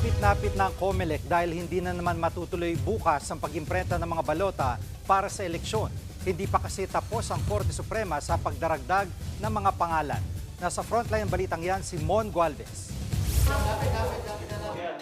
Napit-napit na ang COMELEC dahil hindi na naman matutuloy bukas ang pag-imprenta ng mga balota para sa eleksyon. Hindi pa kasi tapos ang Korte Suprema sa pagdaragdag ng mga pangalan. Nasa frontline ang balitang yan si Mon Gualvez.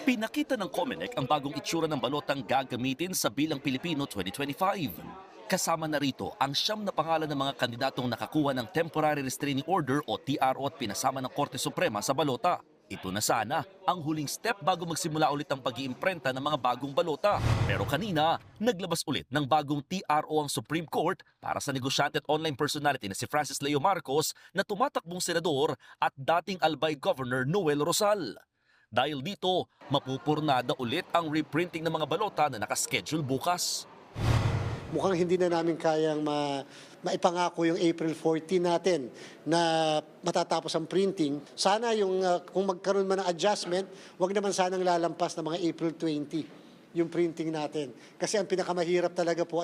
Pinakita ng COMELEC ang bagong itsura ng balotang gagamitin sa Bilang Pilipino 2025. Kasama na rito ang 9 na pangalan ng mga kandidatong nakakuha ng Temporary Restraining Order o TRO at pinasama ng Korte Suprema sa balota. Ito na sana ang huling step bago magsimula ulit ang pag-iimprenta ng mga bagong balota. Pero kanina, naglabas ulit ng bagong TRO ang Supreme Court para sa negosyante at online personality na si Francis Leo Marcos na tumatakbong senador at dating Albay Governor Noel Rosal. Dahil dito, mapupurnada ulit ang reprinting ng mga balota na nakaschedule bukas. Mukhang hindi na namin kayang maipangako yung April 14 natin na matatapos ang printing. Sana kung magkaroon man ng adjustment, wag naman sanang lalampas na mga April 20 yung printing natin. Kasi ang pinakamahirap talaga po.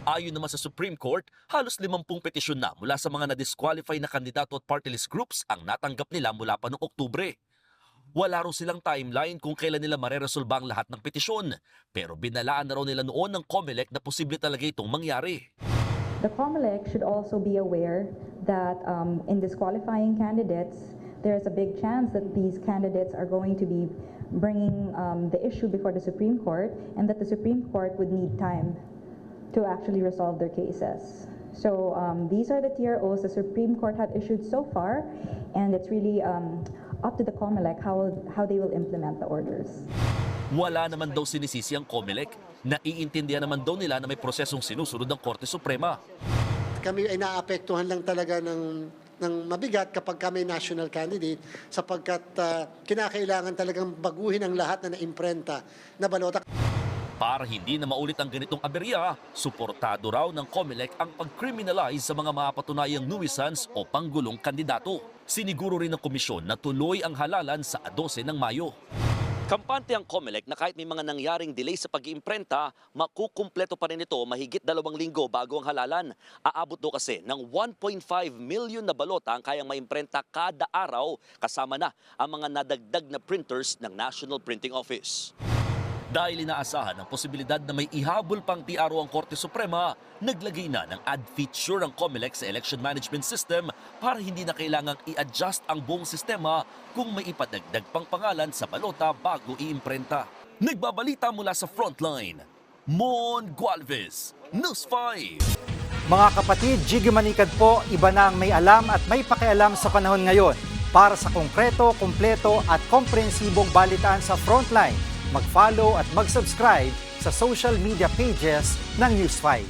Ayon naman sa Supreme Court, halos 50 petisyon na mula sa mga na-disqualify na kandidato at party list groups ang natanggap nila mula pa noong Oktubre. Wala raw silang timeline kung kailan nila mareresolba ang lahat ng petisyon. Pero binalaan na raw nila noon ng COMELEC na posible talaga itong mangyari. The COMELEC should also be aware that in disqualifying candidates, there is a big chance that these candidates are going to be bringing the issue before the Supreme Court and that the Supreme Court would need time to actually resolve their cases. So these are the TROs the Supreme Court have issued so far, and it's really up to the COMELEC how they will implement the orders. Wala naman daw sinisisi ang COMELEC. Naiintindihan naman daw nila na may prosesong sinusunod ng Korte Suprema. Kami ay naapektuhan lang talaga ng mabigat kapag kami national candidate sapagkat kinakailangan talagang baguhin ang lahat na naimprenta na balota. Para hindi na maulit ang ganitong aberya, suportado raw ng COMELEC ang pag-criminalize sa mga mapatunayang nuisance o panggulong kandidato. Siniguro rin ng komisyon na tuloy ang halalan sa 12 ng Mayo. Kampante ang COMELEC na kahit may mga nangyaring delay sa pag-iimprenta, makukumpleto pa rin ito mahigit 2 linggo bago ang halalan. Aabot do kasi ng 1.5 million na balota ang kayang maimprenta kada araw, kasama na ang mga nadagdag na printers ng National Printing Office. Dahil inaasahan ang posibilidad na may ihabol pang TRO ang Korte Suprema, naglagay na ng add feature ang COMELEC sa election management system para hindi na kailangang i-adjust ang buong sistema kung may ipadagdag pang pangalan sa balota bago iimprenta. Nagbabalita mula sa Frontline, Mon Gualvez, News 5. Mga kapatid, Jiggy Manikad po, iba na ang may alam at may pakialam sa panahon ngayon. Para sa konkreto, kumpleto at komprehensibong balitaan sa Frontline, mag-follow at mag-subscribe sa social media pages ng News 5.